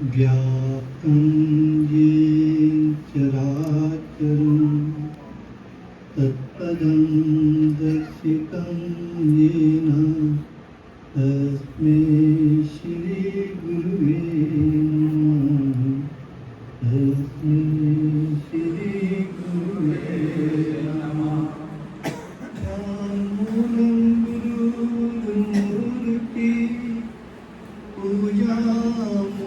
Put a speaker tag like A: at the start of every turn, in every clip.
A: व्याप्तं येन चराचरं तत्पदं दर्शितं येन तस्मै श्रीगुरुवे नमः। तस्मै श्रीगुरुवे नमः। ध्यानमूलं गुरुर्मूर्ति पूजामूलं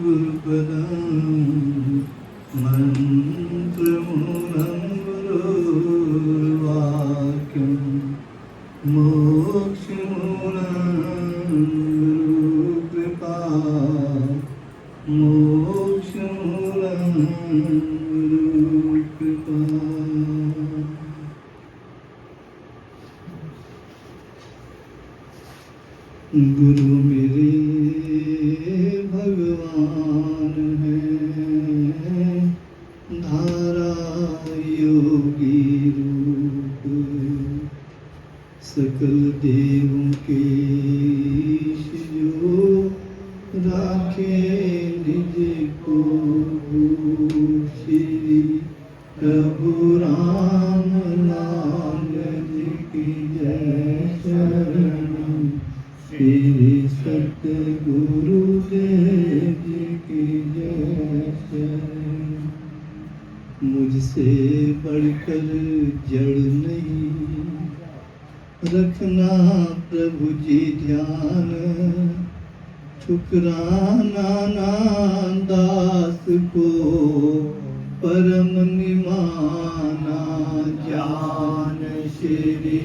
A: गुरुपदं मन्त्रमूलं गुरुर्वाक्यं मोक्षमूलं गुरुकृपा मोक्षमूलं गुरुकृपा। गुरु मेरे भगवान हैं, धारा योगी रूप सकल देवों के ईश जो राखे निज को। श्री प्रभु राम लाल जी की जय शरण। श्री सतगुरुदेव जी की जय शरण। मुझसे बढ़कर जड़ नहीं रखना प्रभु जी ध्यान। ठुकराना ना दास को परम निमाना जान। श्री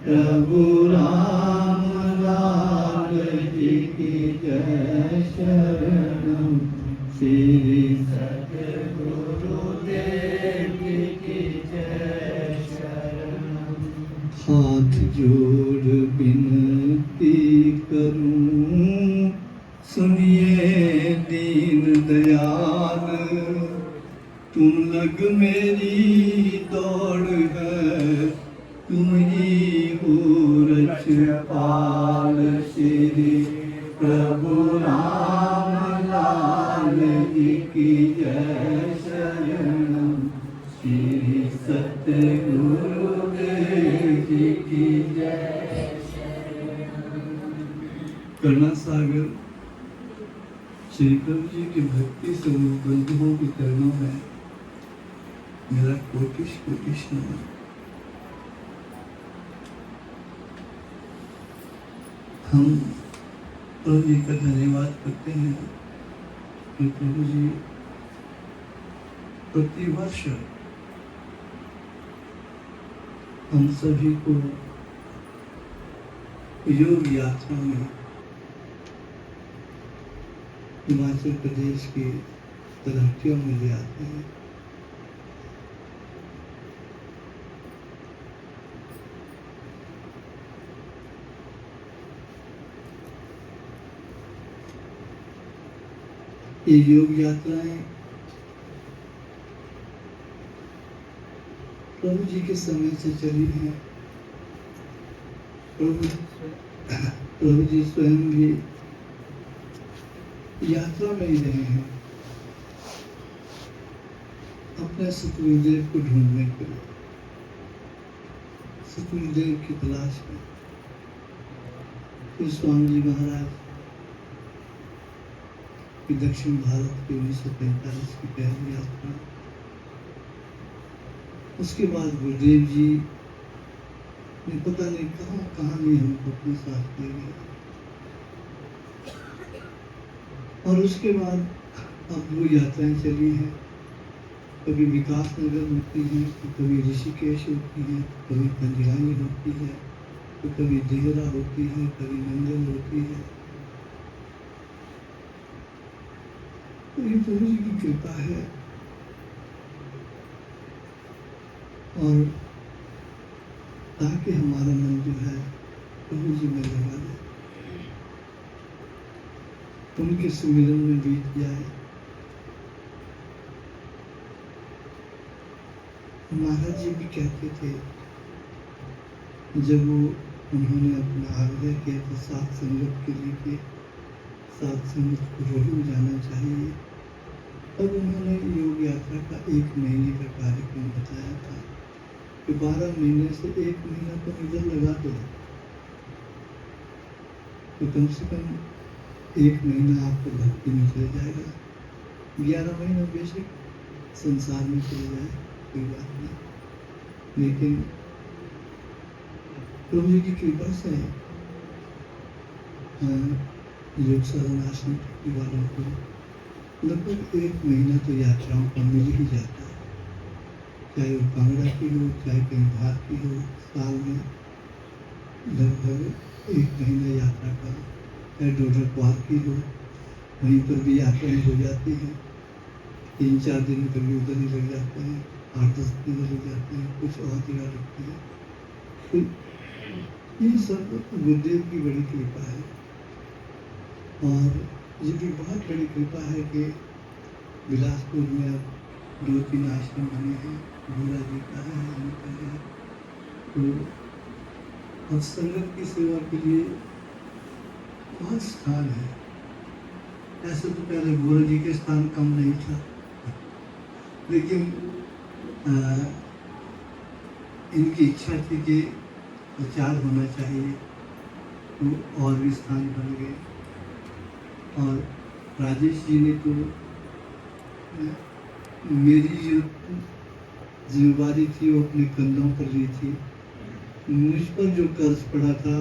A: प्रभु राम लाल जी की जय शरण। श्री सतगुरुदेव जी की जय शरण। हाथ जोड़ विनती करूं सुनिए दीन दयाल। तुम लग मेरी दौड़ है तुम ही हो रक्षपाल। श्री प्रभु राम लाल जी की जय शरण। श्री सतगुरुदेव जी की जय शरण। करुणा सागर श्री प्रभु जी की भक्ति स्वरूप बंधुओं के चरणों में मेरा कोटिश कोटिश नमन। हम प्रभु जी का धन्यवाद करते हैं कि प्रभु जी प्रतिवर्ष हम सभी को योग यात्रा में हिमाचल प्रदेश की तलहटियों में ले आते हैं। ये योग यात्राएं प्रभु जी के समय से चली हैं। प्रभु जी स्वयं भी यात्रा में ही रहे हैं अपने सतगुरुदेव को ढूंढने के लिए, सतगुरुदेव की तलाश में। फिर स्वामी जी महाराज की दक्षिण भारत की 1945 की पहली यात्रा, उसके बाद गुरुदेव जी ने पता नहीं कहाँ नहीं हमको अपने साथ ले गए। और उसके बाद अब वो यात्राएं चली हैं। कभी विकास नगर होती है, तो कभी ऋषिकेश होती है, कभी पंजगानी होती है, तो कभी देहरा होती है, कभी नंगल होती है। तो ये प्रभु जी की कृपा है। और ताकि हमारा मन जो है प्रभु जी में लगा जाए, उनके सुमिरन में बीत जाए। महाराज जी भी कहते थे, जब वो उन्होंने अपना आग्रह किया था सात संगत के लिए कि साथ संगत को जरूर जाना चाहिए। तब उन्होंने योग यात्रा का 1 महीने का कार्यक्रम बताया था कि 12 महीने से 1 महीना तो इधर लगा दो, तो कम से कम 1 महीना आपको भक्ति में चले जाएगा। 11 महीना बेशक संसार में चले जाए, कोई बात नहीं, लेकिन प्रभु जी की कृपा से योग साधना आश्रम वालों को लगभग 1 महीना तो यात्राओं का मिल ही जाता है, चाहे वो कांगड़ा की हो, चाहे कहीं बाहर की हो। साल में लगभग 1 महीना यात्रा का, चाहे डोडर क्वार की हो, वहीं पर भी यात्राएं हो जाती हैं। 3-4 दिन कभी उधर ही लग जाते हैं, 8-10 दिन लग जाते हैं, कुछ और जगह लगती है। तो ये सब गुरुदेव की बड़ी कृपा है। और ये भी बहुत बड़ी कृपा है कि बिलासपुर में अब 2-3 आश्रम बने हैं, भोला जी का है, उनका है। तो अब संगत की सेवा के लिए बहुत स्थान है। ऐसे तो पहले भोला जी के स्थान कम नहीं था, लेकिन इनकी इच्छा थी कि प्रचार होना चाहिए, तो और भी स्थान बन गए। और राजेश जी ने तो मेरी जो जिम्मेवारी थी वो अपने कंधों पर ली थी। मुझ पर जो कर्ज पड़ा था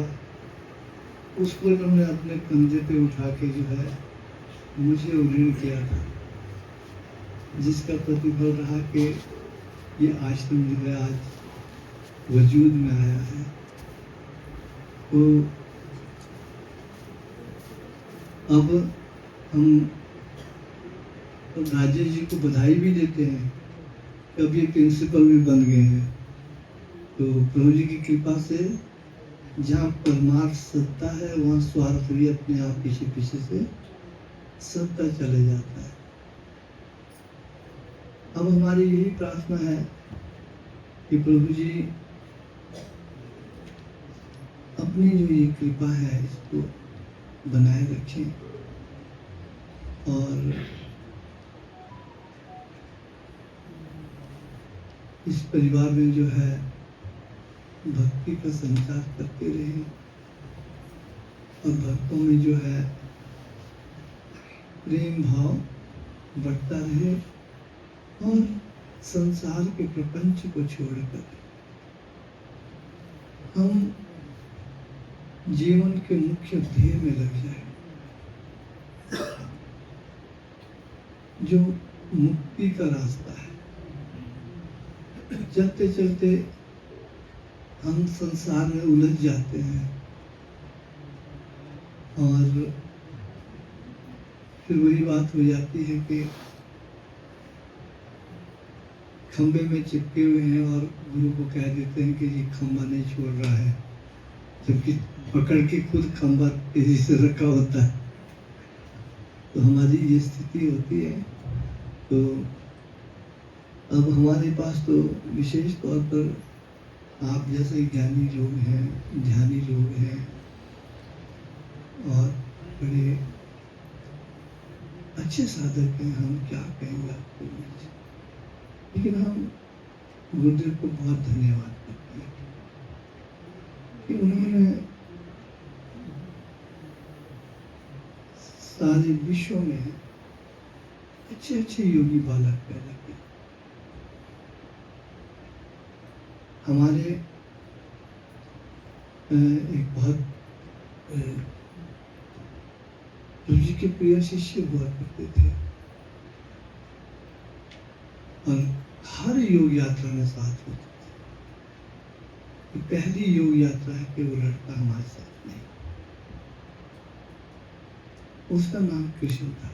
A: उसको इन्होंने अपने कंधे पे उठा के जो है मुझे ऋण किया था, जिसका प्रतिफल रहा कि ये आश्रम जो है आज वजूद में आया है। तो अब हम राजेश जी को बधाई भी देते हैं, अब ये प्रिंसिपल भी बन गए हैं। तो प्रभु जी की कृपा से जहाँ परमार्थ सत्ता है वहाँ स्वार्थ भी अपने आप पीछे पीछे से सत्ता चले जाता है। अब हमारी यही प्रार्थना है कि प्रभु जी अपनी जो ये कृपा है इसको बनाए रखें और इस परिवार में जो है भक्ति का संचार करते रहें और भक्तों में जो है प्रेम भाव बढ़ता रहे और संसार के प्रपंच को छोड़कर हम जीवन के मुख्य ध्येय में लग जाए, जो मुक्ति का रास्ता है। चलते चलते हम संसार में उलझ जाते हैं और फिर वही बात हो जाती है कि खंबे में चिपके हुए हैं और गुरु को कह देते हैं कि ये खंबा नहीं छोड़ रहा है, जबकि पकड़ के खुद खंबा तेजी से रखा होता है। तो हमारी ये स्थिति होती है। तो अब हमारे पास तो विशेष तौर पर आप जैसे ज्ञानी लोग हैं, ध्यानी लोग हैं और बड़े अच्छे साधक हैं, हम क्या कहेंगे आपको। लेकिन हम गुरुदेव को बहुत धन्यवाद करते हैं कि उन्होंने सारे विश्व में अच्छे अच्छे योगी बालक पैदा किए। हमारे एक बहुत प्रभु जी के प्रिय शिष्य हुआ करते थे और हर योग यात्रा में साथ होते थे। पहली योग यात्रा है कि वो लड़का हमारे साथ नहीं, उसका नाम कृष्ण था।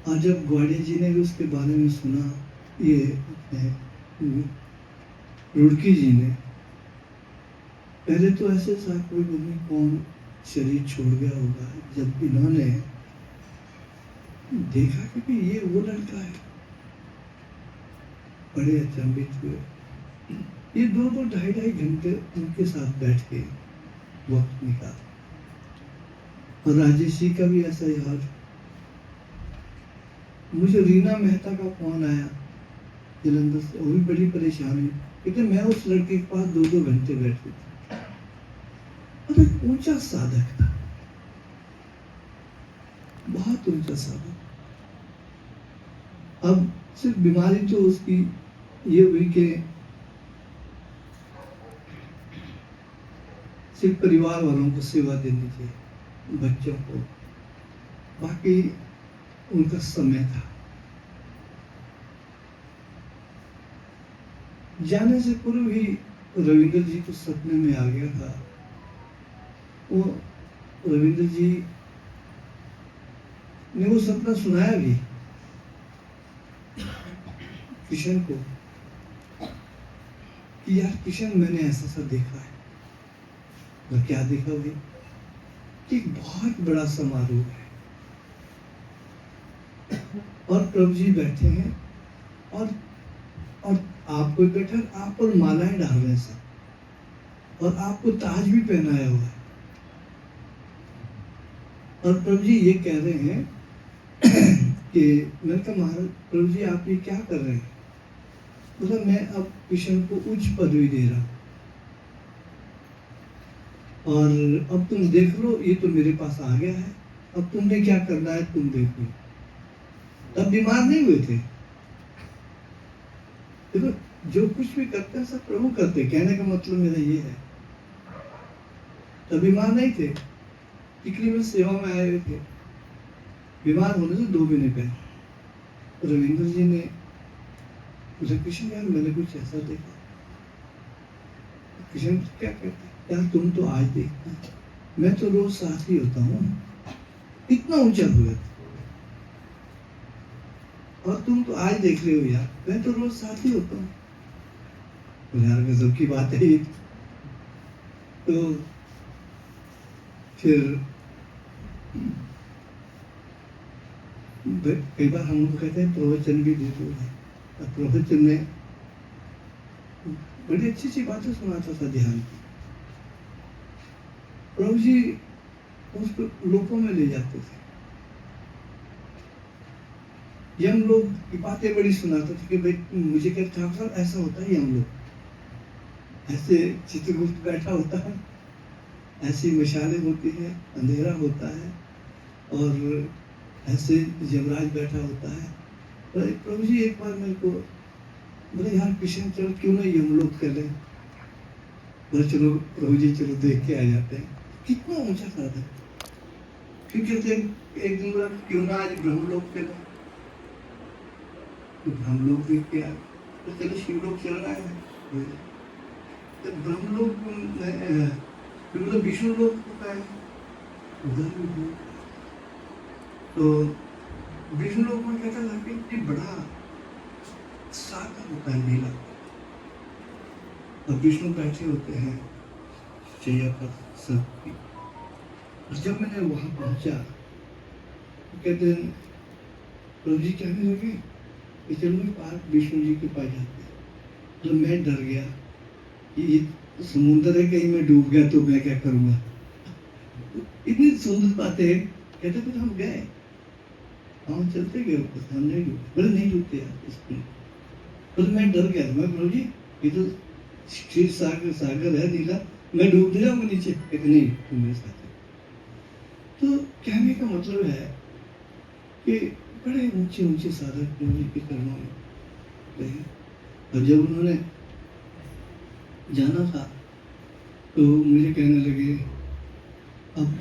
A: और जब ग्वाड़िया जी ने भी उसके बारे में सुना, ये रुड़की जी ने, पहले तो ऐसे था कोई बनी कौन शरीर छोड़ गया होगा। जब इन्होंने देखा कि ये वो लड़का है, बड़े अचंभित हुए। ये 2-2 ढाई घंटे उनके साथ बैठ के वक्त निकाला और राजेश जी का भी ऐसा ही हाल है। मुझे रीना मेहता का फोन आया जलंधर से, वो भी बड़ी परेशान है, क्योंकि मैं उस लड़के के पास 2-2 घंटे बैठती थी और एक ऊंचा साधक था, बहुत ऊंचा साधक। अब सिर्फ बीमारी तो उसकी ये हुई कि सिर्फ परिवार वालों को सेवा देनी चाहिए, बच्चों को, बाकी उनका समय था। जाने से पूर्व ही रविंद्र जी को सपने में आ गया था। वो रविंद्र जी ने वो सपना सुनाया भी किशन को कि यार किशन, मैंने ऐसा सा देखा है। और क्या देखा भाई? कि एक बहुत बड़ा समारोह है और प्रभु जी बैठे हैं और आपको बैठा, आप पर मालाएं डाल रहे हैं सब, और आपको ताज भी पहनाया हुआ है। और प्रभु जी ये कह रहे हैं कि मैंने कहा महाराज प्रभु जी आप ये क्या कर रहे हैं? बोला मैं अब किशन को उच्च पदवी दे रहा हूं, और अब तुम देख लो, ये तो मेरे पास आ गया है, अब तुमने क्या करना है तुम देख लो। तब बीमार नहीं हुए थे। देखो जो कुछ भी करते हैं सब प्रभु करते, कहने का मतलब मेरा ये है। तब बीमार नहीं थे, टिकरी में सेवा में आए हुए थे। बीमार होने से 2 महीने पहले रविंद्र जी ने मुझे, किशन यार मैंने कुछ ऐसा देखा। किशन क्या कहते यार, तुम तो आज देखना, मैं तो रोज साथ ही होता हूँ, इतना ऊंचा हुआ और तुम तो आज देख रहे हो यार, मैं तो रोज साथ ही होता हूँ। यार गजब की बात है ये। तो फिर कई बार हम लोग कहते हैं प्रवचन भी देते हैं, और प्रवचन में बड़ी अच्छी अच्छी बातें सुनाता था ध्यान की। प्रभु जी उसको लोकों में ले जाते थे, यम लोग की बातें बड़ी सुनाते थे कि भाई मुझे कहते ठाकुर साहब ऐसा होता है, यम लोग ऐसे चित्रगुप्त बैठा होता है, ऐसी मशालें होती है, अंधेरा होता है, और ऐसे यमराज बैठा होता है। तो प्रभु जी एक बार मेरे को बोले यार किशन चलो क्यों ना यमलोक चले। बोले चलो प्रभु जी चलो देख के आ जाते हैं। कितना ऊंचा साधन, फिर कहते एक दिन बोला क्यों ना आज ब्रह्मलोक चले, तो ब्रह्मलोक देख के आए। तो चलो शिवलोक चल रहा है, तो ब्रह्मलोक फिर मतलब विष्णु लोक होता है उधर भी। तो विष्णु लोक में कहता था कि इतनी बड़ा सागर होता है नीला, और विष्णु बैठे होते हैं शैया पर सबकी। और जब मैंने वहां पहुंचा तो कहते हैं प्रभु जी कहने लगे कि चलो पास विष्णु जी के पास जाते हैं। तो मैं डर गया कि ये समुद्र है, कहीं मैं डूब गया तो मैं क्या करूंगा। इतनी सुंदर बातें कहते थे। हम गए, हम चलते गए, हम नहीं डूबे। बोले नहीं डूबते यार इसमें। तो मैं डर गया, मैं प्रभु जी ये तो क्षीर सागर सागर है नीला, मैं डूब जाऊंगा नीचे। कहते नहीं तुम मेरे साथ। तो कहने का मतलब है कि बड़े ऊंचे ऊंचे साधक प्रभु जी के चरणों में रहे। और जब उन्होंने जाना था तो मुझे कहने लगे अब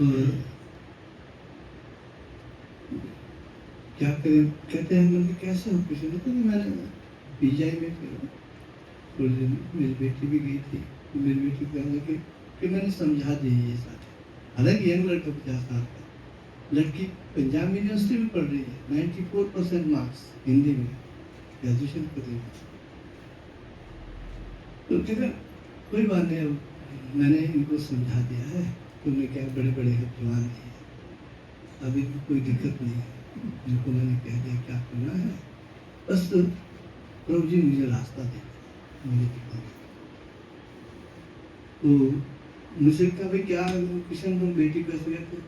A: क्या करें। कहते हैं मतलब कैसे हो किसी तो मैंने पीजीआई में फिर थोड़ी दिन मेरी बेटी भी गई थी, तो मेरी बेटी कहने लगी कि मैंने समझा दी ये साथ। हालांकि यंग लड़का 50 साल का, लड़की पंजाब यूनिवर्सिटी में पढ़ रही है, 94% मार्क्स हिंदी में ग्रेजुएशन कर रही है। तो कहते कोई बात नहीं, अब मैंने इनको समझा दिया है, तुमने क्या बड़े बड़े जवान है, अभी कोई दिक्कत नहीं है। इनको मैंने कह दिया क्या करना है, बस प्रभु जी मुझे रास्ता दे, मुझे दिखा। तो मुझसे कहा भाई क्या किशन तुम बेटी कैसे गए थे?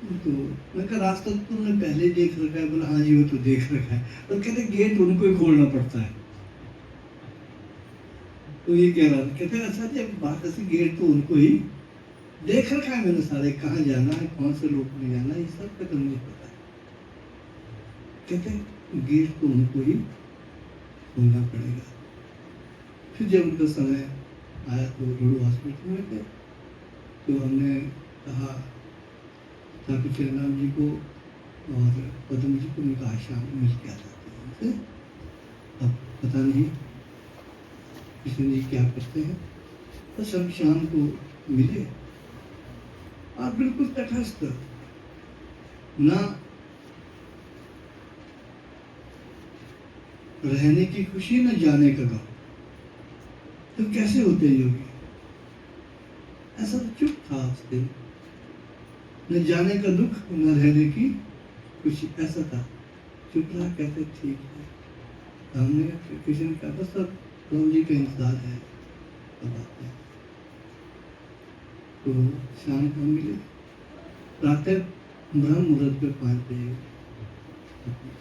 A: तो मैं कहा रास्ता तो तुमने पहले ही देख रखा है। बोला हाँ जी वो तो देख रखा है। तो कहते गेट उनको ही खोलना पड़ता है। तो ये कह रहा था, कहते अच्छा जब बात ऐसी, गेट तो उनको ही देख रखा है मैंने सारे, कहाँ जाना है, कौन से लोग में जाना है, ये सब का तो मुझे पता है। कहते गेट तो उनको ही खोलना पड़ेगा। फिर जब उनका समय आया तो रोड हॉस्पिटल में थे, तो हमने कहा ठाकुर चरणराम जी को और पद्म जी को, उनका आश्रम मिल के आ जाते हैं उनसे। अब पता नहीं कृष्ण जी क्या करते हैं। बस हम शाम को मिले और बिल्कुल तटस्थ, ना रहने की खुशी न जाने का गम। तो कैसे होते हैं योगी? ऐसा तो चुप था उस दिन, न जाने का दुख न रहने की खुशी, ऐसा था। चुप रहा, कहते ठीक है। हमने किसी ने कहा बस अब प्रभु जी का इंतजार है, अब आते हैं। तो शाम को मिले, प्रातः ब्रह्म मुहूर्त पे 5 बजे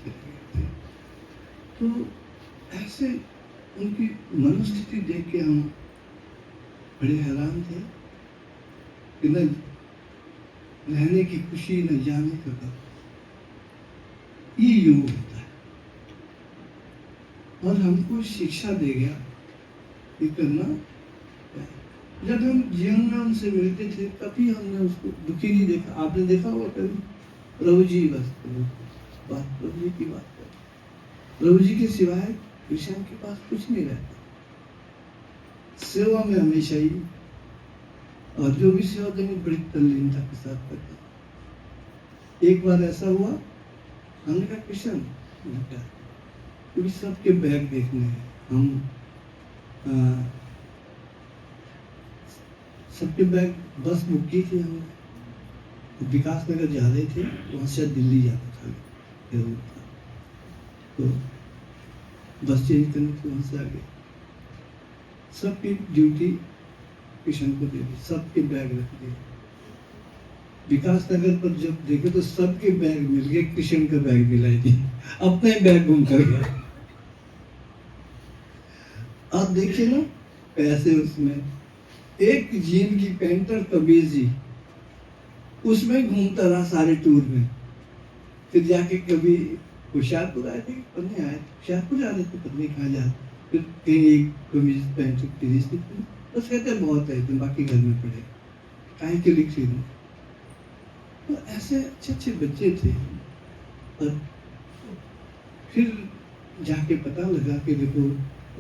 A: चले गए थे। तो ऐसे उनकी मनोस्थिति देख के हम बड़े हैरान थे कि न रहने की खुशी न जाने का गम, ये योग होता है। और हमको शिक्षा दे गया कि करना क्या है। जब हम जीवन में उनसे मिलते थे कभी हमने उसको दुखी नहीं देखा। आपने देखा होगा कभी? प्रभु जी बस बात, प्रभु जी की बात कर, प्रभु जी के सिवाय कृष्ण के पास कुछ नहीं रहता। सेवा में हमेशा ही, और जो भी सेवा देंगे बड़ी तल्लीनता के साथ करते। एक बार ऐसा हुआ, हमने कहा कृष्ण क्योंकि सबके बैग देखने हैं, हम सबके बैग बस बुक की थी हमने, विकास नगर जा रहे थे, वहाँ से दिल्ली जाना था जरूर था। तो बस चेंज करने की वहाँ से आ गए। सबकी ड्यूटी किशन को दे दी, सबके बैग रख दिए। विकास नगर पर जब देखे तो सबके बैग मिल गए, किशन का बैग दिलाई दी, अपने बैग गुम कर गया। आप देखिए ना पैसे उसमें, एक जीन की पैंट और कमीज जी उसमें घूमता रहा सारे टूर में। फिर जाके कभी होशियारपुर आए थे, पन्ने आए, होशियारपुर जा रहे थे, पत्नी कहाँ जा, फिर कहीं एक कमीज पैंट खरीद थी, बस कहते बहुत है तो बाकी घर में पड़े, काहे के लिए खरीदूं। तो ऐसे अच्छे अच्छे बच्चे थे। और फिर जाके पता लगा कि देखो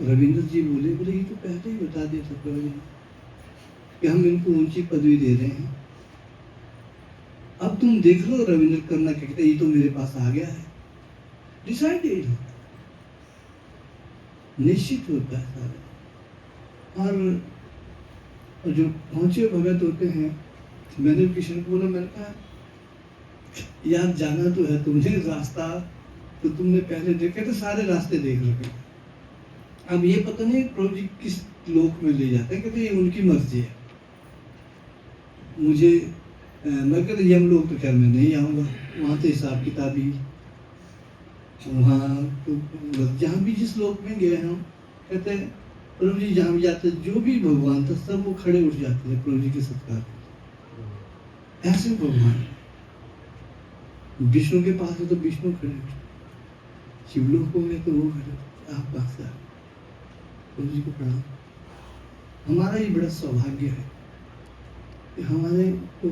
A: रविंद्र जी बोले ये तो पहले ही बता दिया था प्रभु जी कि हम इनको ऊंची पदवी दे रहे हैं, अब तुम देख लो रविंद्र करना क्या कहते, ये तो मेरे पास आ गया है। डिसाइडेड होता, निश्चित होता है सारा। और जो पहुंचे भगत होते हैं, मैंने किशन को बोला, मैंने कहा यार जाना तो है तुमने, रास्ता तो तुमने पहले देखे तो सारे रास्ते देख रखे, अब ये पता नहीं प्रभु जी किस लोक में ले जाते हैं, कहते ये उनकी मर्जी है। मुझे मैं कहते यम लोग तो खैर मैं नहीं आऊँगा, वहाँ तो हिसाब किताब ही, वहाँ तो जहाँ भी जिस लोक में गए हम, कहते प्रभु जी जहाँ भी जाते जो भी भगवान था सब वो खड़े उठ जाते हैं प्रभु जी के सत्कार। ऐसे भगवान विष्णु के पास है तो विष्णु खड़े उठे, शिवलोक में तो वो खड़े, आप पास प्रभु जी को प्रणाम। हमारा ये बड़ा सौभाग्य है कि हमारे तो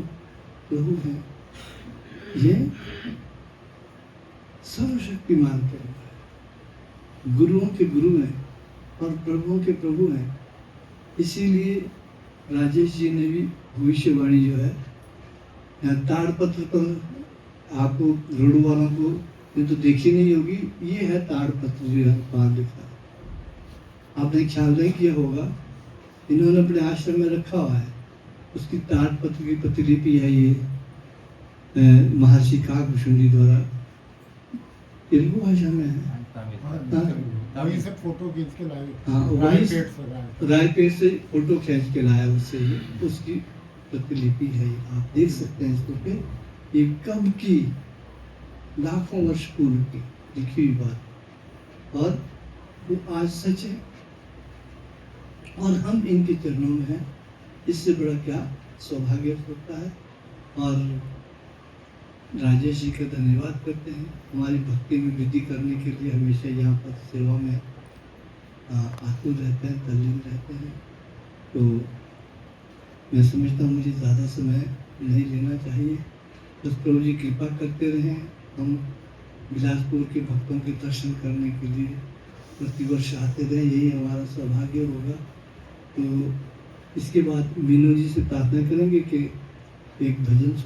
A: प्रभु हैं, ये सर्वशक्तिमान प्रभु है, गुरुओं के गुरु हैं और प्रभुओं के प्रभु हैं। इसीलिए राजेश जी ने भी भविष्यवाणी जो है ताड़पत्र पर, आपको रोड वालों को ये तो देखी नहीं होगी, ये है ताड़पत्र जो है वहाँ लिखा है। आपने ख्याल नहीं किया होगा, इन्होंने अपने आश्रम में रखा हुआ है, उसकी ताड़पत्र की प्रतिलिपि है ये महर्षि काकभूषण जी द्वारा तेलुगु भाषा में है।
B: वहीं से फोटो खींच के लाए।
A: हाँ रायपेट से फोटो खींच के लाया उससे, ये उसकी प्रतिलिपि है, आप देख सकते हैं इसको पे। ये कब की लाखों वर्ष पूर्व की लिखी हुई बात, और वो आज सच है और हम इनके चरणों में हैं। इससे बड़ा क्या सौभाग्य होता है। और राजेश जी का धन्यवाद करते हैं, हमारी भक्ति में वृद्धि करने के लिए हमेशा यहाँ पर सेवा में आतुर रहते हैं, तल्लीन रहते हैं। तो मैं समझता हूँ मुझे ज़्यादा समय नहीं लेना चाहिए, बस प्रभु जी कृपा करते रहें। हम बिलासपुर के भक्तों के दर्शन करने के लिए प्रतिवर्ष आते रहें, यही हमारा सौभाग्य होगा। तो इसके बाद मीनू जी से प्रार्थना करेंगे कि एक भजन